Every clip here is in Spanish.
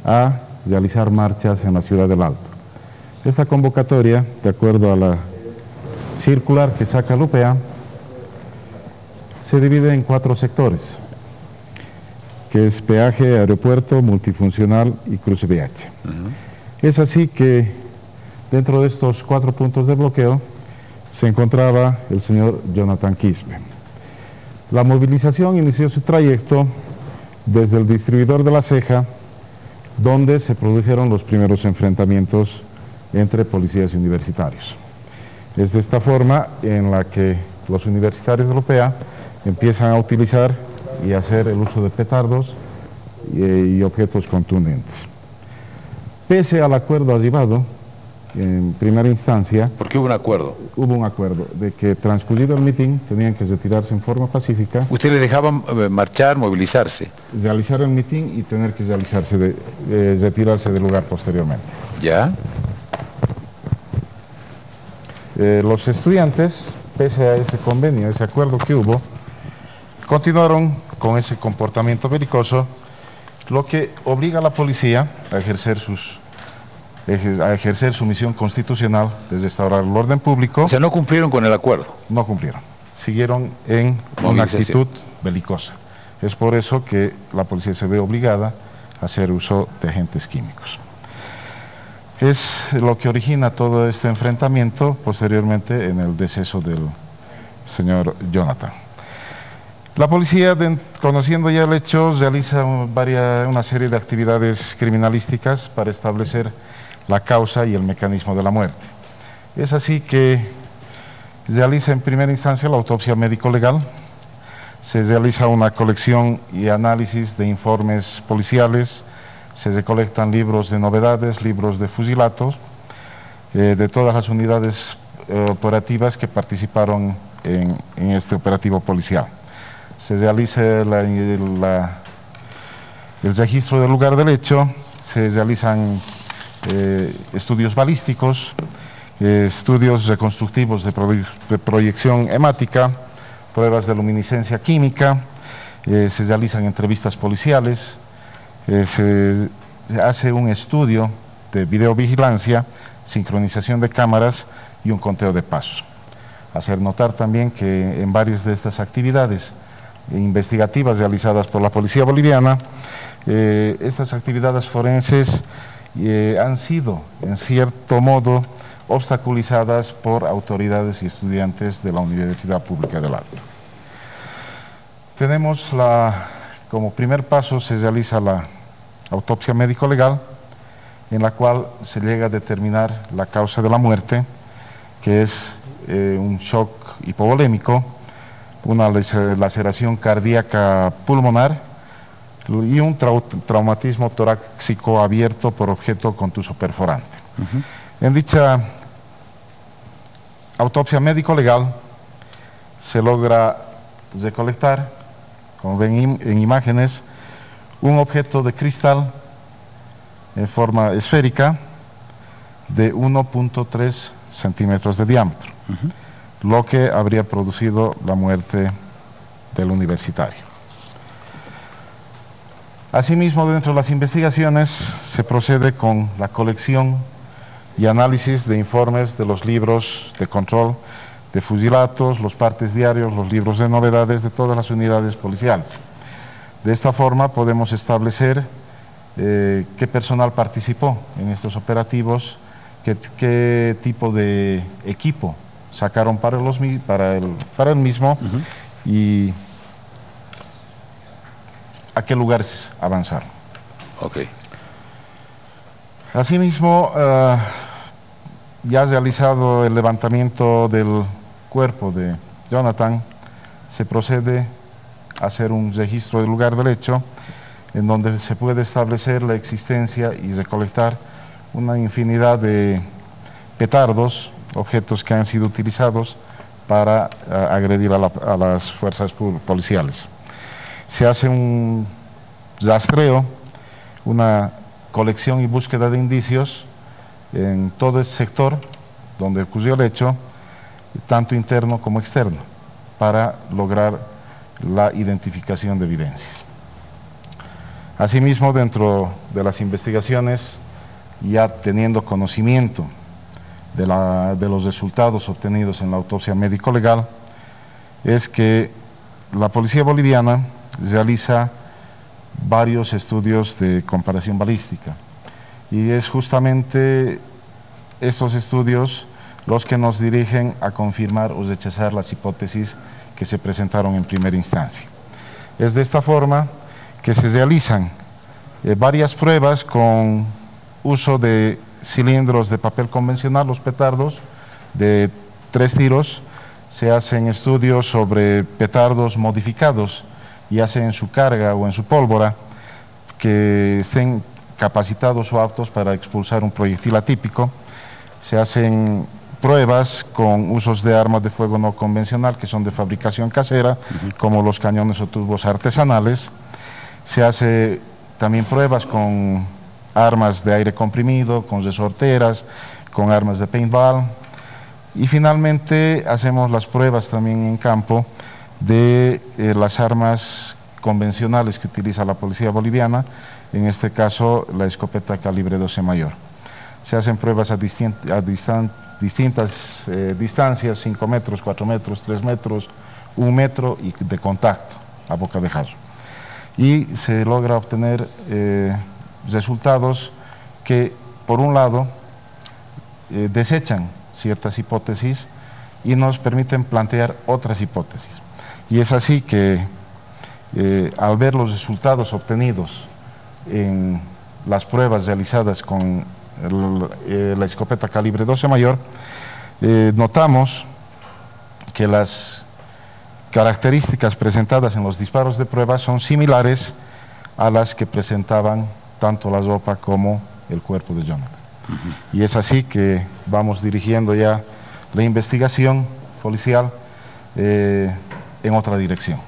a realizar marchas en la ciudad del Alto. Esta convocatoria, de acuerdo a la circular que saca el UPA, se divide en 4 sectores, que es peaje, aeropuerto, multifuncional y cruce BH. Es así que dentro de estos 4 puntos de bloqueo se encontraba el señor Jonathan Quispe. La movilización inició su trayecto desde el distribuidor de La Ceja, donde se produjeron los primeros enfrentamientos entre policías y universitarios. Es de esta forma en la que los universitarios de la UPA empiezan a utilizar y hacer el uso de petardos y objetos contundentes. Pese al acuerdo arribado en primera instancia... ¿Por qué hubo un acuerdo? Hubo un acuerdo de que transcurrido el mitin tenían que retirarse en forma pacífica. ¿Usted les dejaba marchar, movilizarse? Realizar el mitin y tener que retirarse del lugar posteriormente. ¿Ya? Los estudiantes, pese a ese convenio, ese acuerdo que hubo, continuaron con ese comportamiento belicoso, lo que obliga a la policía a ejercer su misión constitucional de restaurar el orden público. O sea, no cumplieron con el acuerdo. No cumplieron. Siguieron en una actitud belicosa. Es por eso que la policía se ve obligada a hacer uso de agentes químicos. Es lo que origina todo este enfrentamiento posteriormente en el deceso del señor Jonathan. La policía, conociendo ya el hecho, realiza una serie de actividades criminalísticas para establecer la causa y el mecanismo de la muerte. Es así que realiza en primera instancia la autopsia médico-legal, se realiza una colección y análisis de informes policiales, se recolectan libros de novedades, libros de fusilatos, de todas las unidades operativas que participaron en este operativo policial. Se realiza el registro del lugar del hecho, se realizan estudios balísticos, estudios reconstructivos de proyección hemática, pruebas de luminiscencia química, se realizan entrevistas policiales, se hace un estudio de videovigilancia, sincronización de cámaras y un conteo de pasos. Hacer notar también que en varias de estas actividades investigativas realizadas por la policía boliviana, estas actividades forenses han sido, en cierto modo, obstaculizadas por autoridades y estudiantes de la Universidad Pública del Alto. Tenemos como primer paso se realiza la autopsia médico-legal, en la cual se llega a determinar la causa de la muerte, que es un shock hipovolémico, una laceración cardíaca pulmonar y un traumatismo torácico abierto por objeto contuso perforante. En dicha autopsia médico-legal se logra recolectar, como ven en imágenes, un objeto de cristal en forma esférica de 1.3 centímetros de diámetro, lo que habría producido la muerte del universitario. Asimismo, dentro de las investigaciones se procede con la colección y análisis de informes de los libros de control de fusilatos, los partes diarios, los libros de novedades de todas las unidades policiales. De esta forma podemos establecer qué personal participó en estos operativos, qué tipo de equipo sacaron para el mismo y a qué lugares avanzaron. Okay. Asimismo, ya realizado el levantamiento del cuerpo de Jonathan, se procede a hacer un registro del lugar del hecho, en donde se puede establecer la existencia y recolectar una infinidad de petardos, objetos que han sido utilizados para agredir a las fuerzas policiales. Se hace un rastreo, una colección y búsqueda de indicios en todo ese sector donde ocurrió el hecho, tanto interno como externo, para lograr la identificación de evidencias. Asimismo, dentro de las investigaciones, ya teniendo conocimiento de los resultados obtenidos en la autopsia médico-legal, es que la policía boliviana realiza varios estudios de comparación balística, y es justamente estos estudios los que nos dirigen a confirmar o rechazar las hipótesis que se presentaron en primera instancia. Es de esta forma que se realizan varias pruebas con uso de cilindros de papel convencional, los petardos de 3 tiros. Se hacen estudios sobre petardos modificados, ya sea en su carga o en su pólvora, que estén capacitados o aptos para expulsar un proyectil atípico. Se hacen pruebas con usos de armas de fuego no convencional, que son de fabricación casera, como los cañones o tubos artesanales. Se hace también pruebas con armas de aire comprimido, con resorteras, con armas de paintball. Y finalmente hacemos las pruebas también en campo de las armas convencionales que utiliza la policía boliviana, en este caso la escopeta calibre 12 mayor. Se hacen pruebas a distintas distancias, 5 metros, 4 metros, 3 metros, 1 metro y de contacto a boca de jarro. Y se logra obtener resultados que, por un lado, desechan ciertas hipótesis y nos permiten plantear otras hipótesis. Y es así que, al ver los resultados obtenidos en las pruebas realizadas con la escopeta calibre 12 mayor, notamos que las características presentadas en los disparos de prueba son similares a las que presentaban tanto la ropa como el cuerpo de Jonathan. Y es así que vamos dirigiendo ya la investigación policial en otra dirección.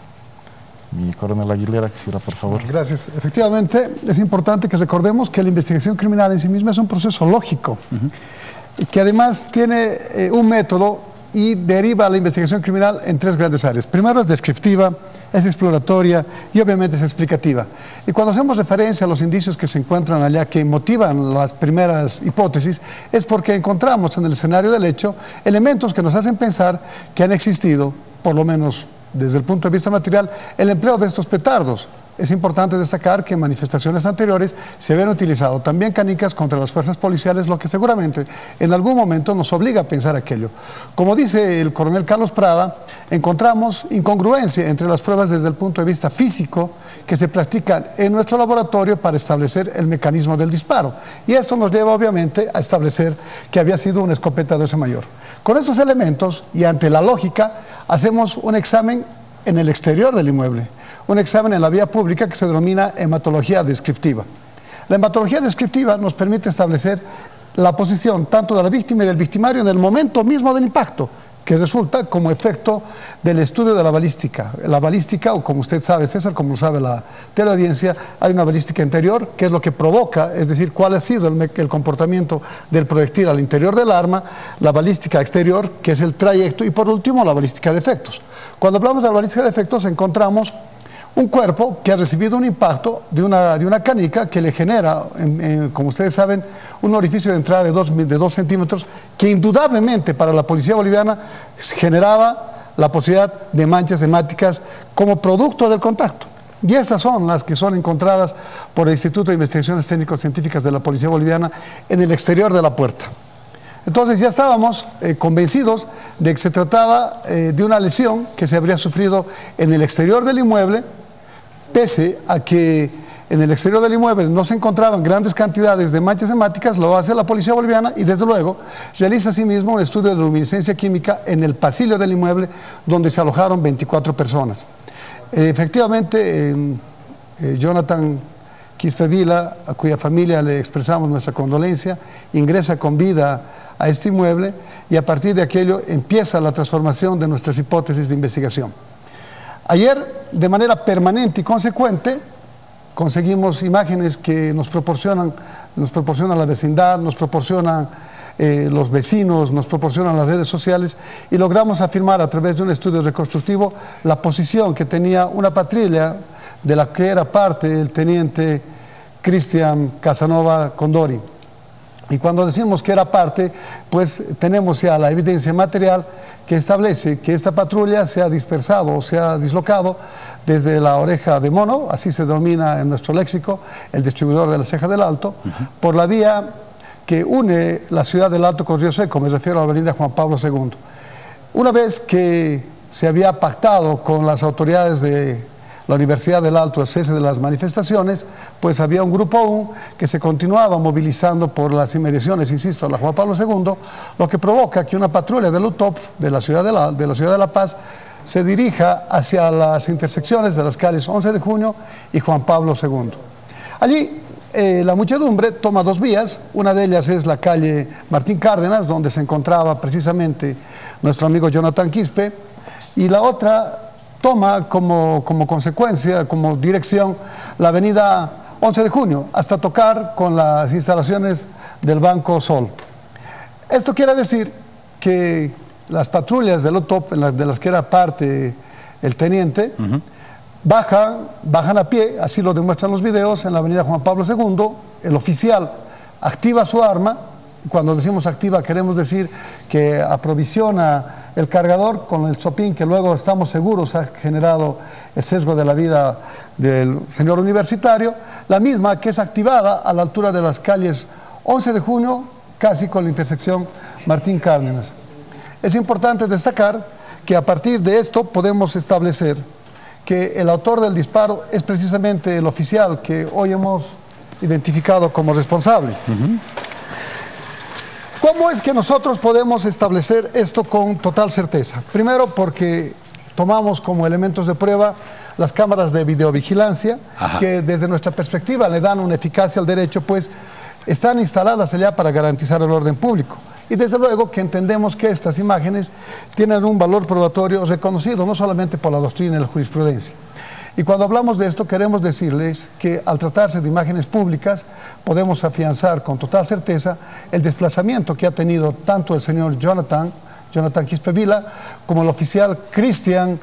Mi coronel Aguilera, quisiera, por favor. Gracias. Efectivamente, es importante que recordemos que la investigación criminal en sí misma es un proceso lógico, y que además tiene un método y deriva la investigación criminal en 3 grandes áreas. Primero es descriptiva, es exploratoria y obviamente es explicativa. Y cuando hacemos referencia a los indicios que se encuentran allá, que motivan las primeras hipótesis, es porque encontramos en el escenario del hecho elementos que nos hacen pensar que han existido, por lo menos desde el punto de vista material, el empleo de estos petardos. Es importante destacar que en manifestaciones anteriores se habían utilizado también canicas contra las fuerzas policiales, lo que seguramente en algún momento nos obliga a pensar aquello. Como dice el coronel Carlos Prada, encontramos incongruencia entre las pruebas desde el punto de vista físico que se practican en nuestro laboratorio para establecer el mecanismo del disparo. Y esto nos lleva obviamente a establecer que había sido una escopeta 12 mayor. Con estos elementos y ante la lógica, hacemos un examen en el exterior del inmueble, un examen en la vía pública que se denomina hematología descriptiva. La hematología descriptiva nos permite establecer la posición tanto de la víctima y del victimario en el momento mismo del impacto, que resulta como efecto del estudio de la balística. La balística, o como usted sabe, César, como lo sabe la teleaudiencia, hay una balística interior, que es lo que provoca, es decir, cuál ha sido el comportamiento del proyectil al interior del arma, la balística exterior, que es el trayecto, y por último, la balística de efectos. Cuando hablamos de la balística de efectos, encontramos un cuerpo que ha recibido un impacto de una canica que le genera, como ustedes saben, un orificio de entrada de 2 centímetros que indudablemente para la policía boliviana generaba la posibilidad de manchas hemáticas como producto del contacto. Y esas son las que son encontradas por el Instituto de Investigaciones Técnico-Científicas de la Policía Boliviana en el exterior de la puerta. Entonces ya estábamos convencidos de que se trataba de una lesión que se habría sufrido en el exterior del inmueble, pese a que en el exterior del inmueble no se encontraban grandes cantidades de manchas hemáticas. Lo hace la policía boliviana y desde luego realiza asimismo un estudio de luminiscencia química en el pasillo del inmueble donde se alojaron 24 personas. Efectivamente, Jonathan Quispe Vila, a cuya familia le expresamos nuestra condolencia, ingresa con vida a este inmueble y a partir de aquello empieza la transformación de nuestras hipótesis de investigación. Ayer, de manera permanente y consecuente, conseguimos imágenes que nos proporciona la vecindad, nos proporcionan los vecinos, nos proporcionan las redes sociales y logramos afirmar a través de un estudio reconstructivo la posición que tenía una patrulla de la que era parte el teniente Cristian Casanova Condori. Y cuando decimos que era parte, pues tenemos ya la evidencia material que establece que esta patrulla se ha dispersado o se ha dislocado desde la Oreja de Mono, así se denomina en nuestro léxico, el distribuidor de la Ceja del Alto, por la vía que une la ciudad del Alto con Río Seco, me refiero a la avenida Juan Pablo II. Una vez que se había pactado con las autoridades de la Universidad del Alto el cese de las manifestaciones, pues había un grupo aún que se continuaba movilizando por las inmediaciones, insisto, a la Juan Pablo II, lo que provoca que una patrulla del UTOP de la ciudad de La Paz se dirija hacia las intersecciones de las calles 11 de junio y Juan Pablo II. Allí la muchedumbre toma dos vías, una de ellas es la calle Martín Cárdenas, donde se encontraba precisamente nuestro amigo Jonathan Quispe, y la otra toma como consecuencia, como dirección, la avenida 11 de junio, hasta tocar con las instalaciones del Banco Sol. Esto quiere decir que las patrullas del UTOP, de las que era parte el teniente, bajan a pie, así lo demuestran los videos, en la avenida Juan Pablo II, el oficial activa su arma. Cuando decimos activa queremos decir que aprovisiona el cargador con el chopín que luego estamos seguros ha generado el sesgo de la vida del señor universitario, la misma que es activada a la altura de las calles 11 de junio, casi con la intersección Martín Cárdenas. Es importante destacar que a partir de esto podemos establecer que el autor del disparo es precisamente el oficial que hoy hemos identificado como responsable. ¿Cómo es que nosotros podemos establecer esto con total certeza? Primero, porque tomamos como elementos de prueba las cámaras de videovigilancia, que desde nuestra perspectiva le dan una eficacia al derecho, pues están instaladas allá para garantizar el orden público. Y desde luego que entendemos que estas imágenes tienen un valor probatorio reconocido no solamente por la doctrina y la jurisprudencia. Y cuando hablamos de esto queremos decirles que al tratarse de imágenes públicas podemos afianzar con total certeza el desplazamiento que ha tenido tanto el señor Jonathan Quispe Vila como el oficial Cristian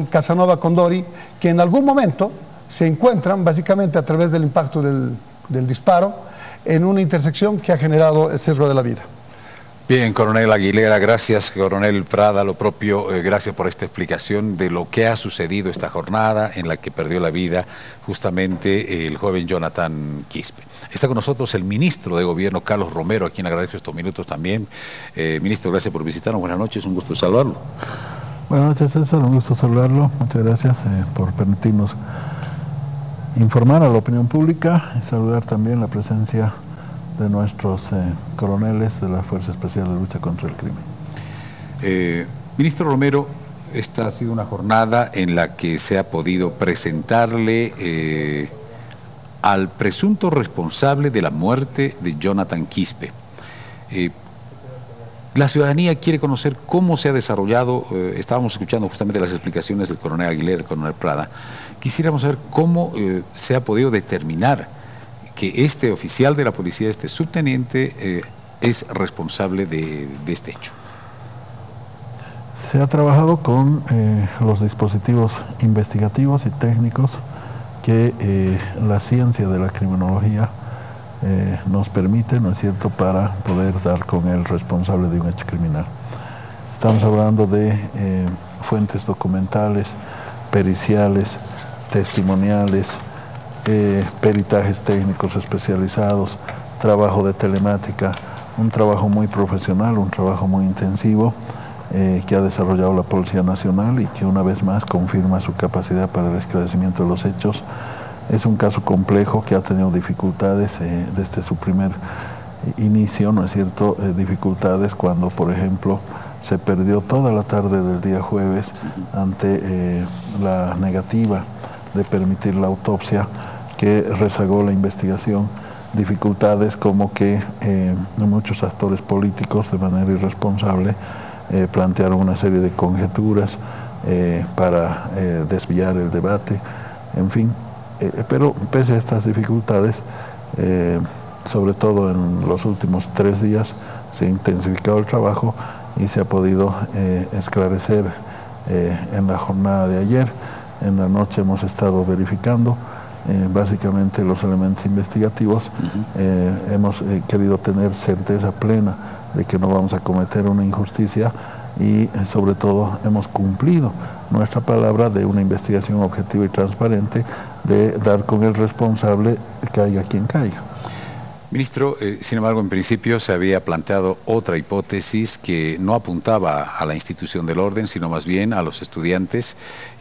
Casanova Condori, que en algún momento se encuentran básicamente a través del impacto del disparo en una intersección que ha generado el sesgo de la vida. Bien, coronel Aguilera, gracias. Coronel Prada, lo propio, gracias por esta explicación de lo que ha sucedido esta jornada en la que perdió la vida justamente el joven Jonathan Quispe. Está con nosotros el ministro de Gobierno, Carlos Romero, a quien agradezco estos minutos también. Ministro, gracias por visitarnos. Buenas noches, un gusto saludarlo. Buenas noches, César, un gusto saludarlo. Muchas gracias por permitirnos informar a la opinión pública y saludar también la presencia de nuestros coroneles de la Fuerza Especial de Lucha contra el Crimen. Ministro Romero, esta ha sido una jornada en la que se ha podido presentarle al presunto responsable de la muerte de Jonathan Quispe. La ciudadanía quiere conocer cómo se ha desarrollado, estábamos escuchando justamente las explicaciones del coronel Aguilera, del coronel Prada. Quisiéramos saber cómo se ha podido determinar que este oficial de la policía, este subteniente, es responsable de este hecho. Se ha trabajado con los dispositivos investigativos y técnicos que la ciencia de la criminología nos permite, ¿no es cierto?, para poder dar con el responsable de un hecho criminal. Estamos hablando de fuentes documentales, periciales, testimoniales, peritajes técnicos especializados, trabajo de telemática, un trabajo muy profesional, un trabajo muy intensivo que ha desarrollado la Policía Nacional y que una vez más confirma su capacidad para el esclarecimiento de los hechos. Es un caso complejo que ha tenido dificultades desde su primer inicio, ¿no es cierto? Dificultades cuando, por ejemplo, se perdió toda la tarde del día jueves ante la negativa de permitir la autopsia que rezagó la investigación, dificultades como que muchos actores políticos de manera irresponsable plantearon una serie de conjeturas para desviar el debate, en fin, pero pese a estas dificultades, sobre todo en los últimos 3 días se ha intensificado el trabajo y se ha podido esclarecer en la jornada de ayer en la noche hemos estado verificando básicamente los elementos investigativos. Hemos querido tener certeza plena de que no vamos a cometer una injusticia y sobre todo hemos cumplido nuestra palabra de una investigación objetiva y transparente, de dar con el responsable, caiga quien caiga. Ministro, sin embargo, en principio se había planteado otra hipótesis que no apuntaba a la institución del orden, sino más bien a los estudiantes,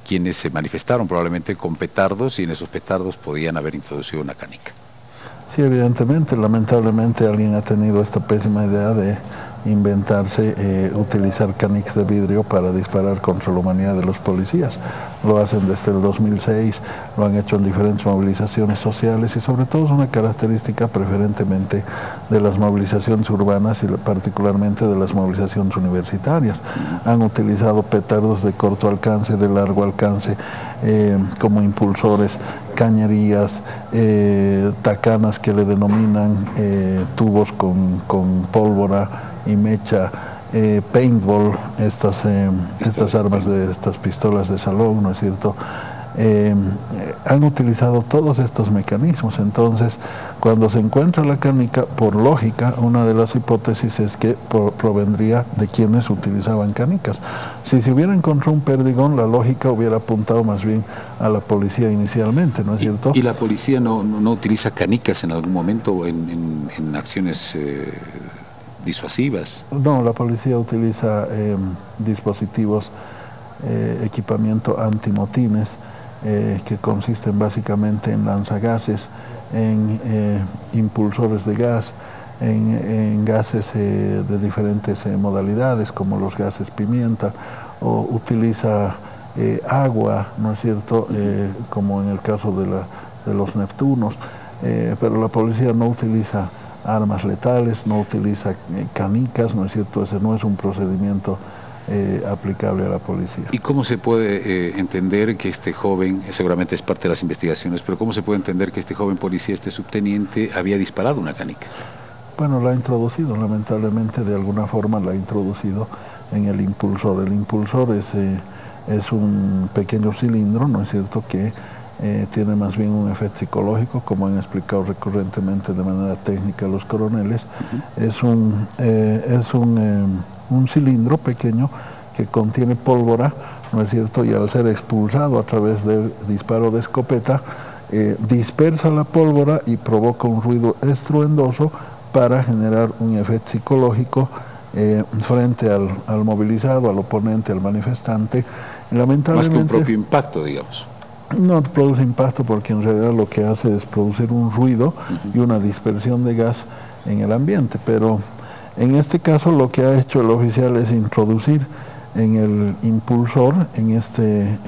quienes se manifestaron probablemente con petardos y en esos petardos podían haber introducido una canica. Sí, evidentemente, lamentablemente alguien ha tenido esta pésima idea de inventarse utilizar canicas de vidrio para disparar contra la humanidad de los policías. Lo hacen desde el 2006, lo han hecho en diferentes movilizaciones sociales y sobre todo es una característica preferentemente de las movilizaciones urbanas y particularmente de las movilizaciones universitarias. Han utilizado petardos de corto alcance, de largo alcance, como impulsores, cañerías, tacanas que le denominan, tubos con pólvora y mecha, paintball, estas armas de estas pistolas de salón, ¿no es cierto? Han utilizado todos estos mecanismos. Entonces, cuando se encuentra la canica, por lógica, una de las hipótesis es que provendría de quienes utilizaban canicas. Si se hubiera encontrado un perdigón, la lógica hubiera apuntado más bien a la policía inicialmente, ¿no es cierto? ¿Y la policía no utiliza canicas en algún momento en acciones disuasivas? No, la policía utiliza dispositivos, equipamiento antimotines, que consisten básicamente en lanzagases, en impulsores de gas, en gases de diferentes modalidades, como los gases pimienta, o utiliza agua, ¿no es cierto?, como en el caso de los Neptunos, pero la policía no utiliza armas letales, no utiliza canicas, ¿no es cierto? Ese no es un procedimiento aplicable a la policía. ¿Y cómo se puede entender que este joven, seguramente es parte de las investigaciones, pero cómo se puede entender que este joven policía, este subteniente, había disparado una canica? Bueno, la ha introducido, lamentablemente, de alguna forma la ha introducido en el impulsor. El impulsor es un pequeño cilindro, ¿no es cierto?, que tiene más bien un efecto psicológico, como han explicado recurrentemente de manera técnica los coroneles. Es un cilindro pequeño que contiene pólvora, ¿no es cierto?, y al ser expulsado a través del disparo de escopeta, dispersa la pólvora y provoca un ruido estruendoso para generar un efecto psicológico frente al movilizado, al oponente, al manifestante. Y lamentablemente, más que un propio impacto, digamos. No produce impacto, porque en realidad lo que hace es producir un ruido y una dispersión de gas en el ambiente. Pero en este caso lo que ha hecho el oficial es introducir en el impulsor, en este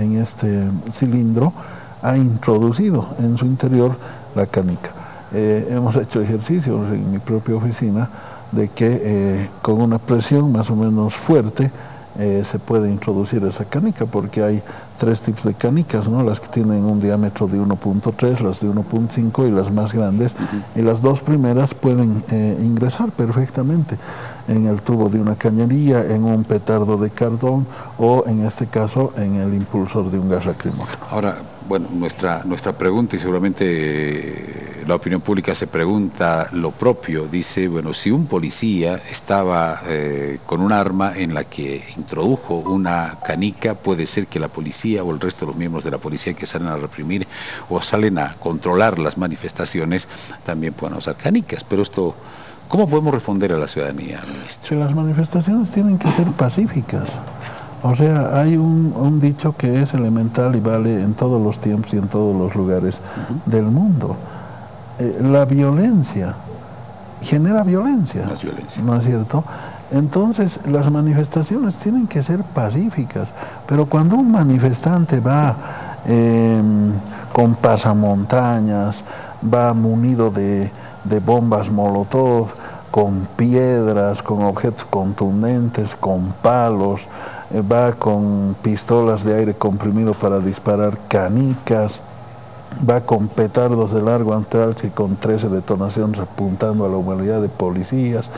cilindro, ha introducido en su interior la canica. Hemos hecho ejercicios en mi propia oficina de que con una presión más o menos fuerte se puede introducir esa canica, porque hay tres tipos de canicas, ¿no? Las que tienen un diámetro de 1.3, las de 1.5 y las más grandes, y las dos primeras pueden ingresar perfectamente en el tubo de una cañería, en un petardo de cartón o en este caso en el impulsor de un gas lacrimógeno. Ahora, bueno, nuestra pregunta, y seguramente la opinión pública se pregunta lo propio, dice, bueno, si un policía estaba con un arma en la que introdujo una canica, puede ser que la policía o el resto de los miembros de la policía que salen a reprimir o salen a controlar las manifestaciones también puedan usar canicas, pero esto, ¿cómo podemos responder a la ciudadanía, ministro? Que las manifestaciones tienen que ser pacíficas. O sea, hay un dicho que es elemental y vale en todos los tiempos y en todos los lugares del mundo. La violencia genera violencia, ¿no es cierto? Entonces, las manifestaciones tienen que ser pacíficas, pero cuando un manifestante va con pasamontañas, va munido de bombas molotov, con piedras, con objetos contundentes, con palos, va con pistolas de aire comprimido para disparar canicas, va con petardos de largo alcance con 13 detonaciones apuntando a la humanidad de policías.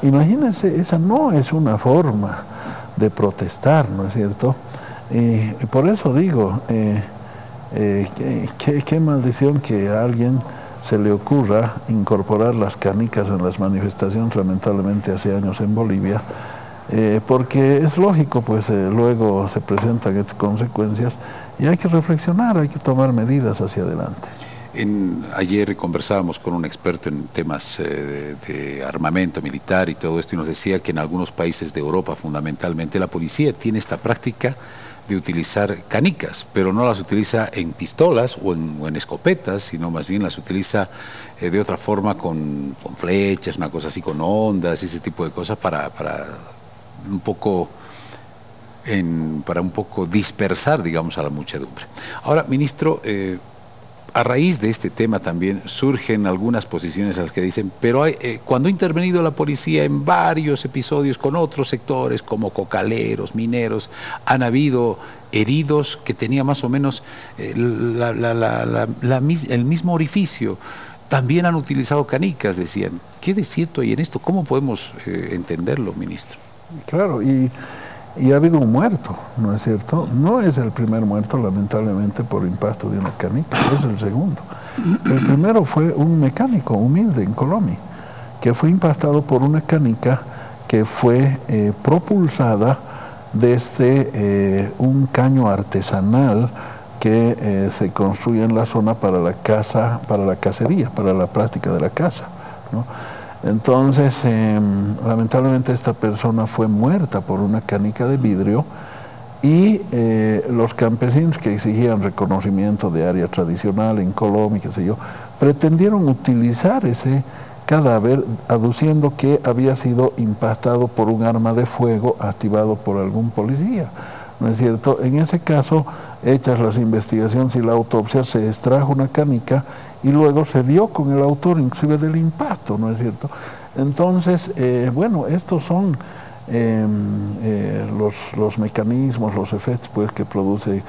Imagínense, esa no es una forma de protestar, ¿no es cierto? Y por eso digo, qué maldición que a alguien se le ocurra incorporar las canicas en las manifestaciones, lamentablemente hace años en Bolivia, porque es lógico, pues luego se presentan estas consecuencias y hay que reflexionar, hay que tomar medidas hacia adelante. Ayer conversábamos con un experto en temas de armamento militar y todo esto, y nos decía que en algunos países de Europa, fundamentalmente, la policía tiene esta práctica de utilizar canicas, pero no las utiliza en pistolas o en escopetas, sino más bien las utiliza de otra forma con flechas, una cosa así, con ondas, ese tipo de cosas para un poco dispersar, digamos, a la muchedumbre. Ahora, ministro, a raíz de este tema también surgen algunas posiciones a las que dicen, pero cuando ha intervenido la policía en varios episodios con otros sectores como cocaleros, mineros, han habido heridos que tenían más o menos el mismo orificio. También han utilizado canicas, decían. ¿Qué de cierto hay en esto? ¿Cómo podemos entenderlo, ministro? Claro, y ha habido un muerto, ¿no es cierto? No es el primer muerto, lamentablemente, por impacto de una canica, es el segundo. El primero fue un mecánico humilde en Colombia, que fue impactado por una canica que fue propulsada desde un caño artesanal que se construye en la zona para la caza, para la cacería, para la práctica de la caza, ¿no? Entonces, lamentablemente esta persona fue muerta por una canica de vidrio y los campesinos que exigían reconocimiento de área tradicional en Colombia, qué sé yo, pretendieron utilizar ese cadáver aduciendo que había sido impactado por un arma de fuego activado por algún policía, ¿no es cierto? En ese caso, hechas las investigaciones y la autopsia, se extrajo una canica y luego se dio con el autor inclusive del impacto, ¿no es cierto? Entonces, bueno, estos son los mecanismos, los efectos pues, que produce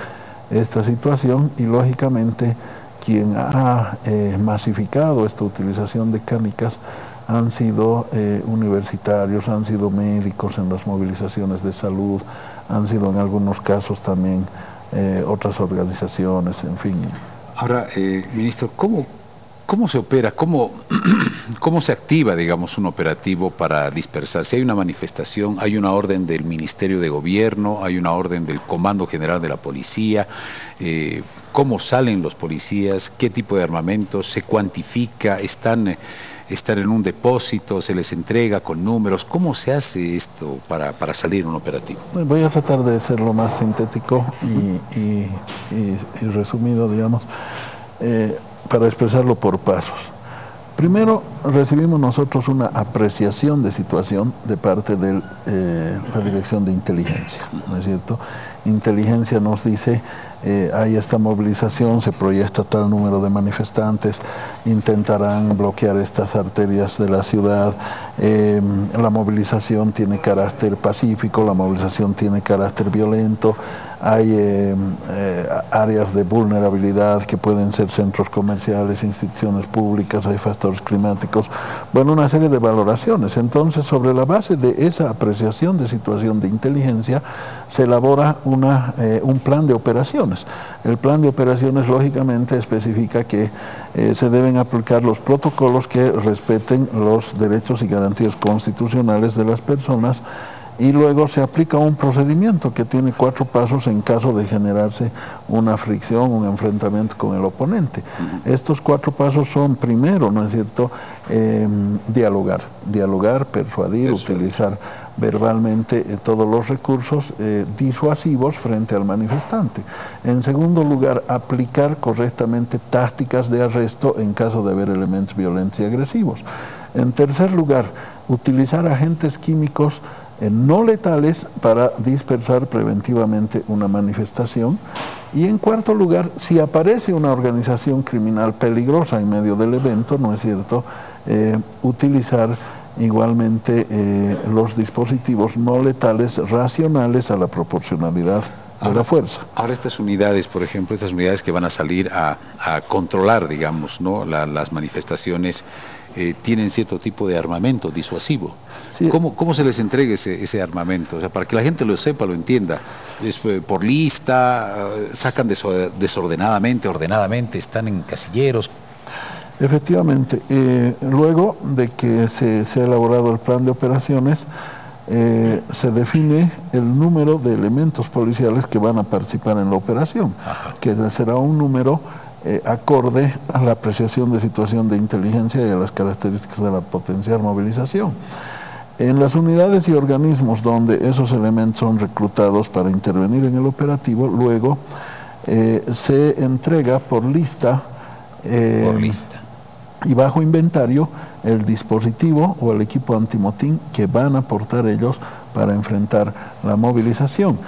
esta situación, y lógicamente quien ha masificado esta utilización de canicas han sido universitarios, han sido médicos en las movilizaciones de salud, han sido en algunos casos también otras organizaciones, en fin. Ahora, ministro, ¿cómo se opera? ¿Cómo se activa, digamos, un operativo para dispersar? Si hay una manifestación, hay una orden del Ministerio de Gobierno, hay una orden del Comando General de la Policía, ¿cómo salen los policías? ¿Qué tipo de armamento? ¿Se cuantifica? ¿Están en un depósito? ¿Se les entrega con números? ¿Cómo se hace esto para salir un operativo? Voy a tratar de ser lo más sintético y resumido, digamos, para expresarlo por pasos. Primero, recibimos nosotros una apreciación de situación de parte de la Dirección de Inteligencia, ¿no es cierto? Inteligencia nos dice, hay esta movilización, se proyecta tal número de manifestantes, intentarán bloquear estas arterias de la ciudad, la movilización tiene carácter pacífico, la movilización tiene carácter violento, hay áreas de vulnerabilidad que pueden ser centros comerciales, instituciones públicas, hay factores climáticos, bueno, una serie de valoraciones. Entonces, sobre la base de esa apreciación de situación de inteligencia, se elabora un plan de operaciones. El plan de operaciones, lógicamente, especifica que se deben aplicar los protocolos que respeten los derechos y garantías constitucionales de las personas, y luego se aplica un procedimiento que tiene 4 pasos en caso de generarse una fricción, un enfrentamiento con el oponente. Estos 4 pasos son, primero, ¿no es cierto?, dialogar, persuadir, utilizar verbalmente todos los recursos disuasivos frente al manifestante. En segundo lugar, aplicar correctamente tácticas de arresto en caso de haber elementos violentos y agresivos. En tercer lugar, utilizar agentes químicos no letales para dispersar preventivamente una manifestación. Y en cuarto lugar, si aparece una organización criminal peligrosa en medio del evento, ¿no es cierto?, utilizar igualmente los dispositivos no letales racionales a la proporcionalidad de la fuerza. Ahora estas unidades, por ejemplo, estas unidades que van a salir a controlar, digamos, ¿no?, las manifestaciones, tienen cierto tipo de armamento disuasivo. Sí. ¿Cómo se les entrega ese armamento? O sea, para que la gente lo sepa, lo entienda. ¿Es por lista? ¿Sacan desordenadamente, ordenadamente? ¿Están en casilleros? Efectivamente, luego de que se ha elaborado el plan de operaciones, se define el número de elementos policiales que van a participar en la operación, que será un número acorde a la apreciación de situación de inteligencia y a las características de la potencial movilización. En las unidades y organismos donde esos elementos son reclutados para intervenir en el operativo, luego se entrega por lista, y bajo inventario el dispositivo o el equipo antimotín que van a aportar ellos para enfrentar la movilización.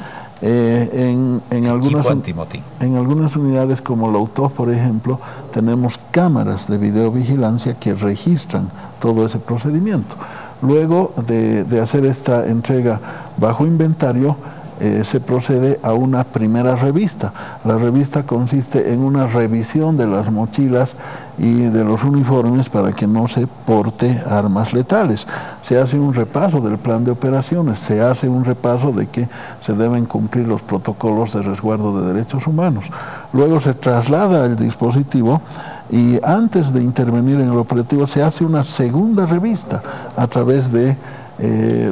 En algunas unidades como la UTOF, por ejemplo, tenemos cámaras de videovigilancia que registran todo ese procedimiento. Luego de hacer esta entrega bajo inventario, se procede a una primera revista. La revista consiste en una revisión de las mochilas y de los uniformes para que no se porte armas letales. Se hace un repaso del plan de operaciones, se hace un repaso de que se deben cumplir los protocolos de resguardo de derechos humanos. Luego se traslada el dispositivo y antes de intervenir en el operativo se hace una segunda revista a través de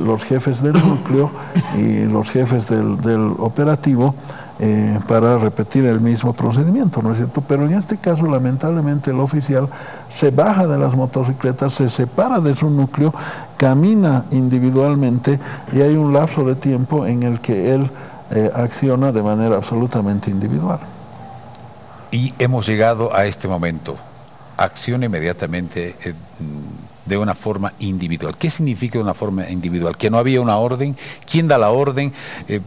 los jefes del núcleo y los jefes del operativo para repetir el mismo procedimiento, ¿no es cierto? Pero en este caso, lamentablemente, el oficial se baja de las motocicletas, se separa de su núcleo, camina individualmente y hay un lapso de tiempo en el que él acciona de manera absolutamente individual. Y hemos llegado a este momento. Acciona inmediatamente de una forma individual. ¿Qué significa una forma individual? Que no había una orden. ¿Quién da la orden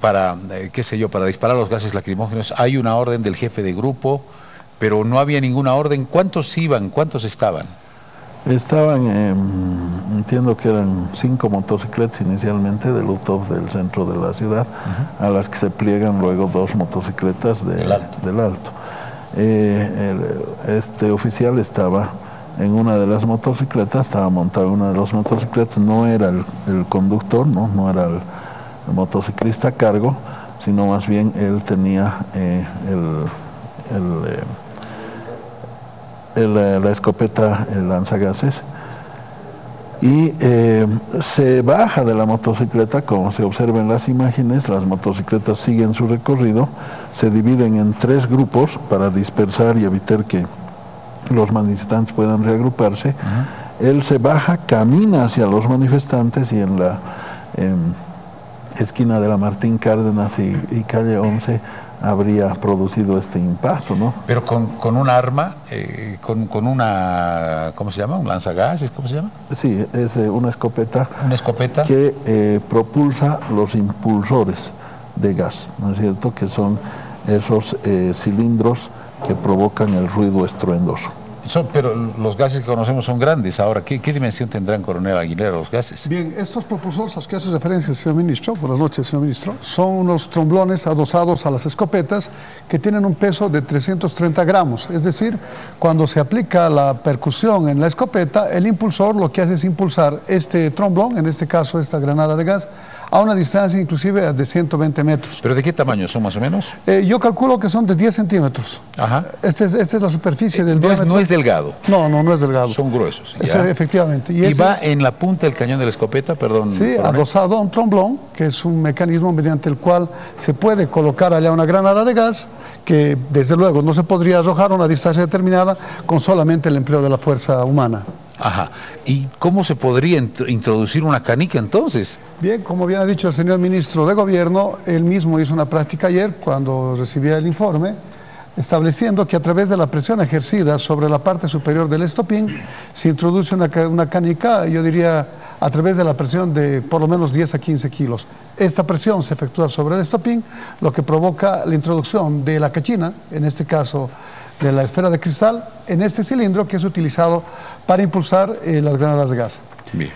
para, qué sé yo, para disparar los gases lacrimógenos? Hay una orden del jefe de grupo, pero no había ninguna orden. ¿Cuántos iban? ¿Cuántos estaban? Estaban, entiendo que eran 5 motocicletas inicialmente del UTOF del centro de la ciudad, a las que se pliegan luego 2 motocicletas del Alto. Este oficial estaba en una de las motocicletas, estaba montado en una de las motocicletas, no era el conductor, no era el motociclista a cargo, sino más bien él tenía la escopeta, el lanzagases, y se baja de la motocicleta. Como se observa en las imágenes, las motocicletas siguen su recorrido, se dividen en 3 grupos para dispersar y evitar que los manifestantes puedan reagruparse. Él se baja, camina hacia los manifestantes y en la esquina de la Martín Cárdenas y calle 11 habría producido este impacto, ¿no? Pero con un arma, con una, ¿cómo se llama? ¿Un lanzagases? ¿Cómo se llama? Sí, es una escopeta. ¿Una escopeta? Que propulsa los impulsores de gas, ¿no es cierto? Que son esos cilindros que provocan el ruido estruendoso. Pero los gases que conocemos son grandes. Ahora, ¿qué dimensión tendrán, coronel Aguilera, los gases? Bien, estos propulsores a los que hace referencia, señor ministro, buenas noches, señor ministro, son unos tromblones adosados a las escopetas que tienen un peso de 330 gramos. Es decir, cuando se aplica la percusión en la escopeta, el impulsor lo que hace es impulsar este tromblón, en este caso esta granada de gas, a una distancia inclusive de 120 metros. ¿Pero de qué tamaño son más o menos? Yo calculo que son de 10 centímetros. Ajá. Esta es la superficie del diámetro. No es delgado. No es delgado. Son gruesos. Efectivamente. ¿Y va en la punta del cañón de la escopeta? Perdón. Sí, adosado a un tromblón, que es un mecanismo mediante el cual se puede colocar allá una granada de gas que desde luego no se podría arrojar a una distancia determinada con solamente el empleo de la fuerza humana. Ajá. ¿Y cómo se podría introducir una canica entonces? Bien, como bien ha dicho el señor ministro de Gobierno, él mismo hizo una práctica ayer cuando recibía el informe, estableciendo que a través de la presión ejercida sobre la parte superior del estopín se introduce una canica, yo diría, a través de la presión de por lo menos 10 a 15 kilos. Esta presión se efectúa sobre el estopín, lo que provoca la introducción de la cachina, en este caso de la esfera de cristal, en este cilindro que es utilizado para impulsar las granadas de gas. Bien.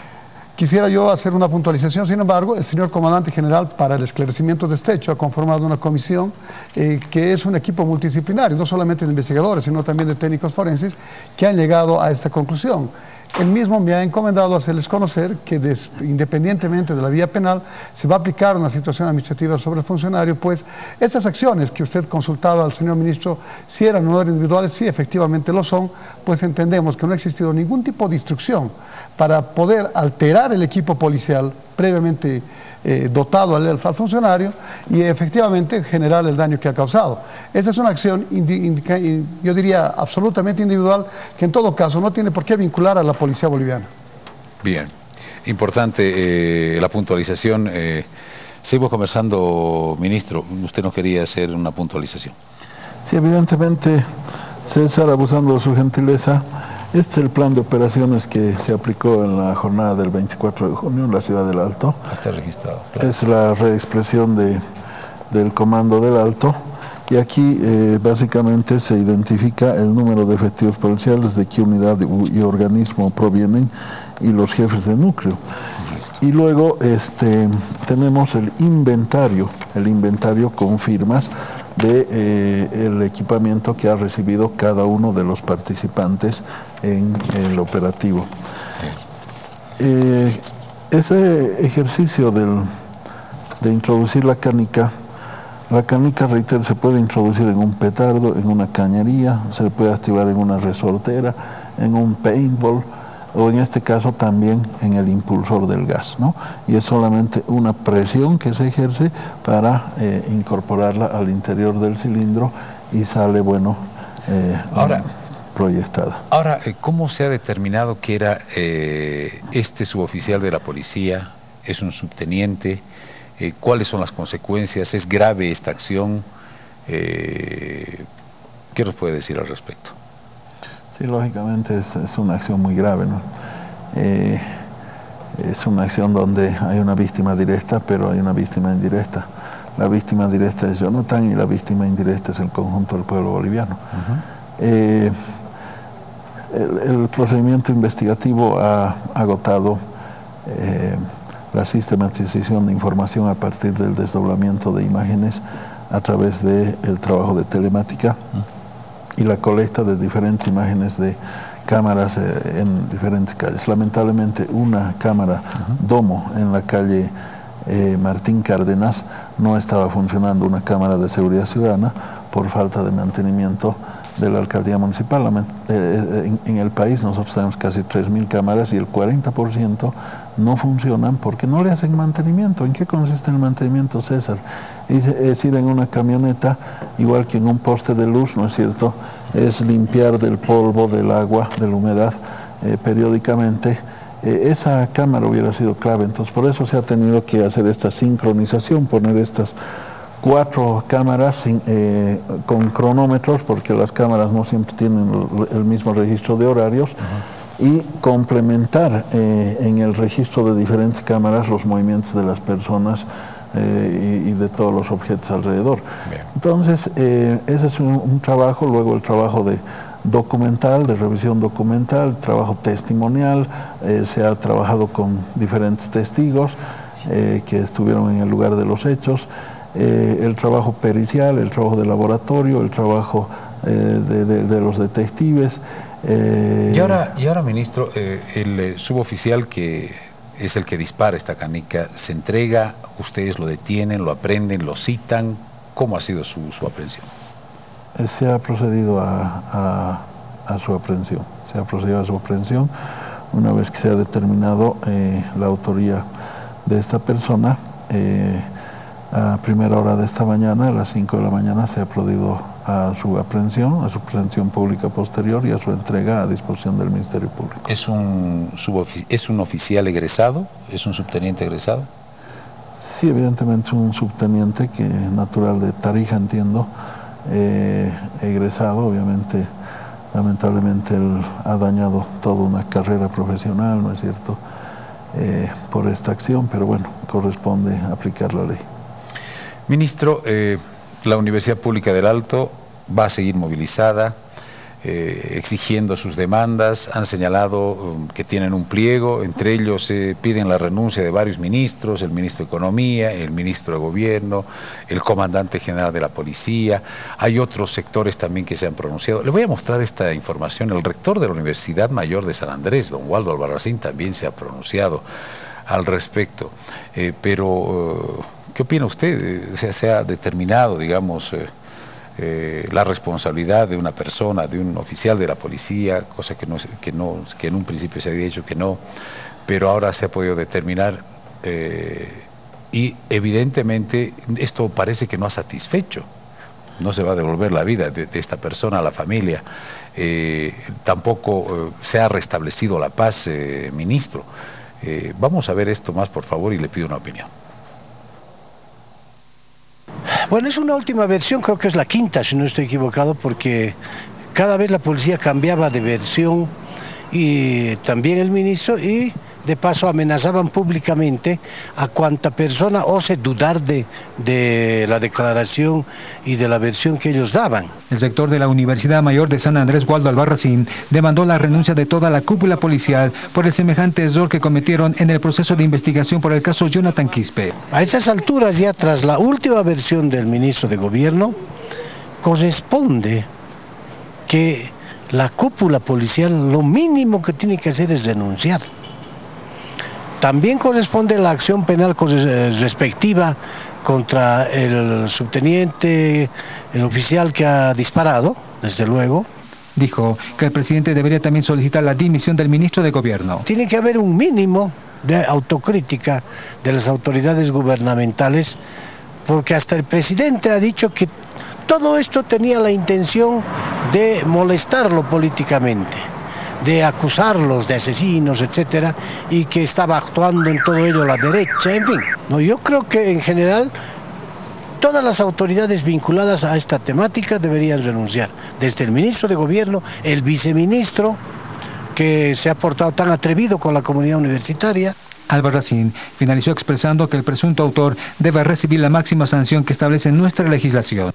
Quisiera yo hacer una puntualización, sin embargo, el señor comandante general para el esclarecimiento de este hecho ha conformado una comisión que es un equipo multidisciplinario, no solamente de investigadores, sino también de técnicos forenses que han llegado a esta conclusión. Él mismo me ha encomendado hacerles conocer que independientemente de la vía penal se va a aplicar una situación administrativa sobre el funcionario, pues estas acciones que usted consultaba al señor ministro, si eran o no individuales, sí efectivamente lo son, pues entendemos que no ha existido ningún tipo de instrucción para poder alterar el equipo policial previamente dotado al funcionario y efectivamente generar el daño que ha causado. Esta es una acción, yo diría, absolutamente individual, que en todo caso no tiene por qué vincular a la policía boliviana. Bien, importante la puntualización. Seguimos conversando, ministro. Usted nos quería hacer una puntualización. Sí, evidentemente, César, abusando de su gentileza, este es el plan de operaciones que se aplicó en la jornada del 24 de junio en la ciudad del Alto. Está registrado. Claro. Es la reexpresión del comando del Alto. Y aquí básicamente se identifica el número de efectivos policiales, de qué unidad y organismo provienen y los jefes de núcleo. Y luego tenemos el inventario con firmas de el equipamiento que ha recibido cada uno de los participantes en el operativo. Ese ejercicio de introducir la canica, reitero, se puede introducir en un petardo, en una cañería, se puede activar en una resortera, en un paintball, o en este caso también en el impulsor del gas, ¿no? Y es solamente una presión que se ejerce para incorporarla al interior del cilindro y sale, bueno, proyectada. Ahora, ¿cómo se ha determinado que era este suboficial de la policía? ¿Es un subteniente? ¿Cuáles son las consecuencias? ¿Es grave esta acción? ¿Qué nos puede decir al respecto? Sí, lógicamente es una acción muy grave, ¿no? Es una acción donde hay una víctima directa, pero hay una víctima indirecta. La víctima directa es Jonathan y la víctima indirecta es el conjunto del pueblo boliviano. El procedimiento investigativo ha agotado la sistematización de información a partir del desdoblamiento de imágenes a través del trabajo de telemática y la colecta de diferentes imágenes de cámaras en diferentes calles. Lamentablemente una cámara Domo en la calle Martín Cárdenas no estaba funcionando, una cámara de seguridad ciudadana, por falta de mantenimiento de la alcaldía municipal. En el país nosotros tenemos casi 3.000 cámaras y el 40% no funcionan porque no le hacen mantenimiento. ¿En qué consiste el mantenimiento, César? Es ir en una camioneta, igual que en un poste de luz, ¿no es cierto? Es limpiar del polvo, del agua, de la humedad periódicamente. Esa cámara hubiera sido clave, entonces por eso se ha tenido que hacer esta sincronización, poner estas 4 cámaras con cronómetros, porque las cámaras no siempre tienen el mismo registro de horarios, y complementar en el registro de diferentes cámaras los movimientos de las personas y de todos los objetos alrededor. Bien. Entonces, ese es un trabajo, luego el trabajo de documental, de revisión documental, trabajo testimonial, se ha trabajado con diferentes testigos que estuvieron en el lugar de los hechos, el trabajo pericial, el trabajo de laboratorio, el trabajo de los detectives. Y ahora, ministro, el suboficial que es el que dispara esta canica, ¿se entrega? ¿Ustedes lo detienen, lo aprenden, lo citan? ¿Cómo ha sido su aprehensión? Se ha procedido a su aprehensión. Se ha procedido a su aprehensión una vez que se ha determinado la autoría de esta persona. A primera hora de esta mañana, a las 5 de la mañana, se ha procedido a su aprehensión pública posterior y a su entrega a disposición del Ministerio Público. ¿Es un oficial egresado? ¿Es un subteniente egresado? Sí, evidentemente un subteniente que natural de Tarija, entiendo, egresado. Obviamente, lamentablemente él ha dañado toda una carrera profesional, ¿no es cierto?, por esta acción, pero bueno, corresponde aplicar la ley. Ministro, la Universidad Pública del Alto va a seguir movilizada. exigiendo sus demandas, han señalado que tienen un pliego, entre ellos piden la renuncia de varios ministros, el ministro de Economía, el ministro de Gobierno, el comandante general de la Policía. Hay otros sectores también que se han pronunciado. Le voy a mostrar esta información. El rector de la Universidad Mayor de San Andrés, don Waldo Albarracín, también se ha pronunciado al respecto. Pero, ¿qué opina usted? O sea, se ha determinado, digamos, la responsabilidad de una persona, de un oficial de la policía, cosa que en un principio se había dicho que no, pero ahora se ha podido determinar y evidentemente esto parece que no ha satisfecho. No se va a devolver la vida de esta persona a la familia. Tampoco se ha restablecido la paz, ministro. Vamos a ver esto más, por favor, y le pido una opinión. Bueno, es una última versión, creo que es la quinta, si no estoy equivocado, porque cada vez la policía cambiaba de versión y también el ministro, y de paso amenazaban públicamente a cuanta persona ose dudar de la declaración y de la versión que ellos daban. El rector de la Universidad Mayor de San Andrés, Waldo Albarracín, demandó la renuncia de toda la cúpula policial por el semejante error que cometieron en el proceso de investigación por el caso Jonathan Quispe. A esas alturas, ya tras la última versión del ministro de Gobierno, corresponde que la cúpula policial lo mínimo que tiene que hacer es denunciar. También corresponde la acción penal respectiva contra el subteniente, el oficial que ha disparado, desde luego. Dijo que el presidente debería también solicitar la dimisión del ministro de Gobierno. Tiene que haber un mínimo de autocrítica de las autoridades gubernamentales, porque hasta el presidente ha dicho que todo esto tenía la intención de molestarlo políticamente, de acusarlos de asesinos, etcétera, y que estaba actuando en todo ello la derecha, en fin. No, yo creo que en general todas las autoridades vinculadas a esta temática deberían renunciar, desde el ministro de Gobierno, el viceministro, que se ha portado tan atrevido con la comunidad universitaria. Albarracín finalizó expresando que el presunto autor debe recibir la máxima sanción que establece nuestra legislación.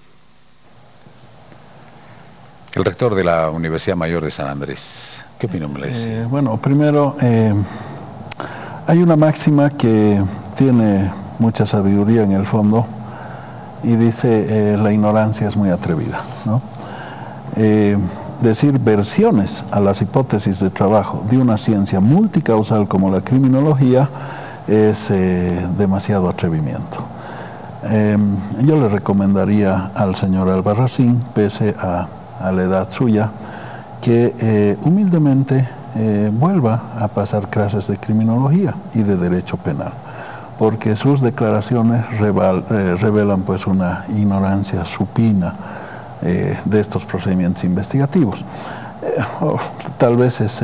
El rector de la Universidad Mayor de San Andrés, ¿qué opinión le dice? Bueno, primero, hay una máxima que tiene mucha sabiduría en el fondo y dice la ignorancia es muy atrevida, ¿no? Decir versiones a las hipótesis de trabajo de una ciencia multicausal como la criminología es demasiado atrevimiento. Yo le recomendaría al señor Albarracín, pese a la edad suya, que humildemente vuelva a pasar clases de criminología y de derecho penal, porque sus declaraciones revelan pues una ignorancia supina de estos procedimientos investigativos. Tal vez es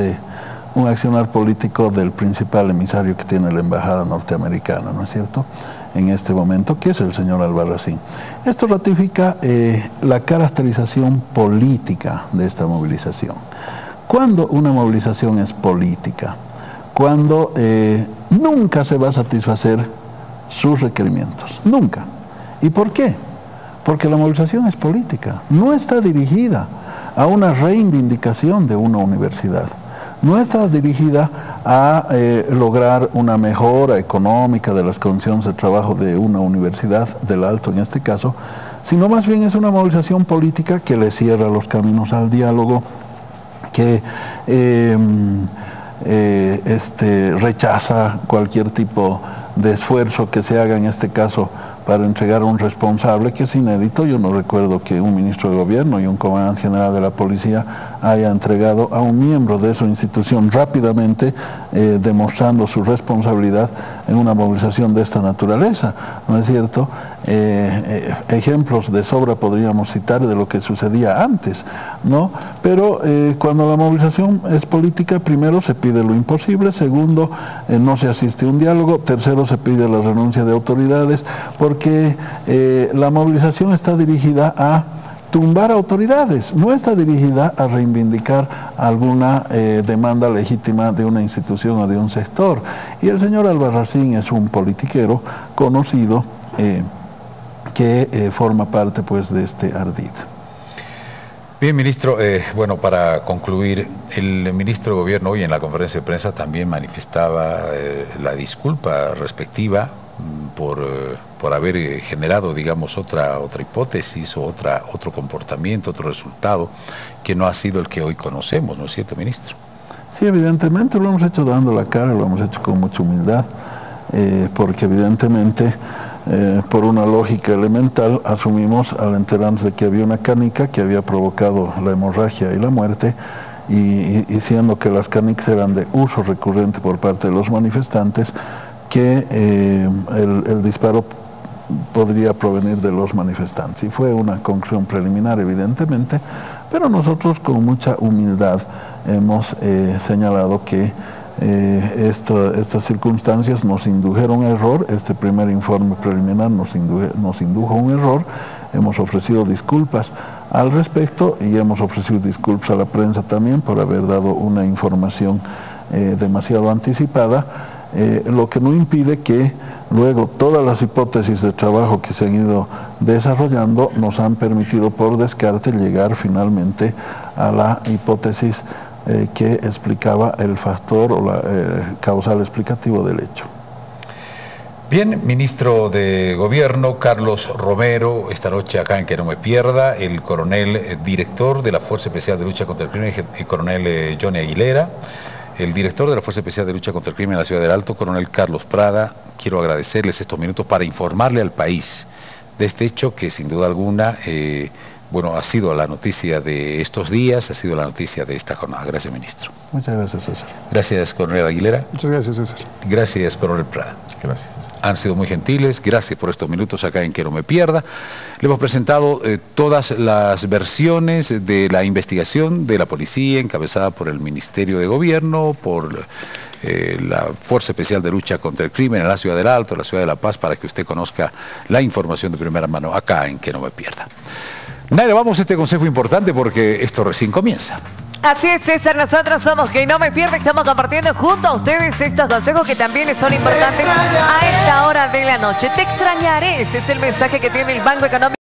un accionar político del principal emisario que tiene la embajada norteamericana, ¿no es cierto?, en este momento, que es el señor Albarracín. Esto ratifica la caracterización política de esta movilización. ¿Cuándo una movilización es política? Cuando nunca se va a satisfacer sus requerimientos, nunca. ¿Y por qué? Porque la movilización es política, no está dirigida a una reivindicación de una universidad, no está dirigida a lograr una mejora económica de las condiciones de trabajo de una universidad, del Alto en este caso, sino más bien es una movilización política que le cierra los caminos al diálogo, que rechaza cualquier tipo de esfuerzo que se haga en este caso para entregar a un responsable, que es inédito. Yo no recuerdo que un ministro de Gobierno y un comandante general de la policía haya entregado a un miembro de su institución rápidamente, demostrando su responsabilidad en una movilización de esta naturaleza, ¿no es cierto? Ejemplos de sobra podríamos citar de lo que sucedía antes, ¿no? Pero cuando la movilización es política, primero se pide lo imposible, segundo, no se asiste a un diálogo, tercero, se pide la renuncia de autoridades, porque la movilización está dirigida a tumbar autoridades, no está dirigida a reivindicar alguna demanda legítima de una institución o de un sector. Y el señor Albarracín es un politiquero conocido que forma parte pues de este ardid. Bien, ministro, bueno, para concluir, el ministro de Gobierno hoy en la conferencia de prensa también manifestaba la disculpa respectiva por haber generado, digamos, otra hipótesis o otro comportamiento, otro resultado que no ha sido el que hoy conocemos, ¿no es cierto, ministro? Sí, evidentemente lo hemos hecho dando la cara, lo hemos hecho con mucha humildad, porque evidentemente por una lógica elemental asumimos al enterarnos de que había una canica que había provocado la hemorragia y la muerte, y siendo que las canicas eran de uso recurrente por parte de los manifestantes, que el disparo podría provenir de los manifestantes. Y fue una conclusión preliminar, evidentemente, pero nosotros con mucha humildad hemos señalado que estas circunstancias nos indujeron a error. Este primer informe preliminar nos indujo a un error. Hemos ofrecido disculpas al respecto y hemos ofrecido disculpas a la prensa también por haber dado una información demasiado anticipada, lo que no impide que luego todas las hipótesis de trabajo que se han ido desarrollando nos han permitido por descarte llegar finalmente a la hipótesis que explicaba el factor o la causal explicativo del hecho. Bien, ministro de Gobierno Carlos Romero, esta noche acá en Que No Me Pierda, el coronel director de la Fuerza Especial de Lucha contra el Crimen, el coronel Johnny Aguilera, el director de la Fuerza Especial de Lucha contra el Crimen en la Ciudad del Alto, coronel Carlos Prada. Quiero agradecerles estos minutos para informarle al país de este hecho que sin duda alguna bueno, ha sido la noticia de estos días, ha sido la noticia de esta jornada. Gracias, ministro. Muchas gracias, César. Gracias, coronel Aguilera. Muchas gracias, César. Gracias, coronel Prada. Gracias, César. Han sido muy gentiles, gracias por estos minutos acá en Que No Me Pierda. Le hemos presentado todas las versiones de la investigación de la policía encabezada por el Ministerio de Gobierno, por la Fuerza Especial de Lucha contra el Crimen en la Ciudad del Alto, la Ciudad de La Paz, para que usted conozca la información de primera mano acá en Que No Me Pierda. Nada, vamos a este consejo importante porque esto recién comienza. Así es, César, nosotros somos Que No Me Pierda, estamos compartiendo junto a ustedes estos consejos que también son importantes a esta hora de la noche. Te extrañaré, ese es el mensaje que tiene el Banco Económico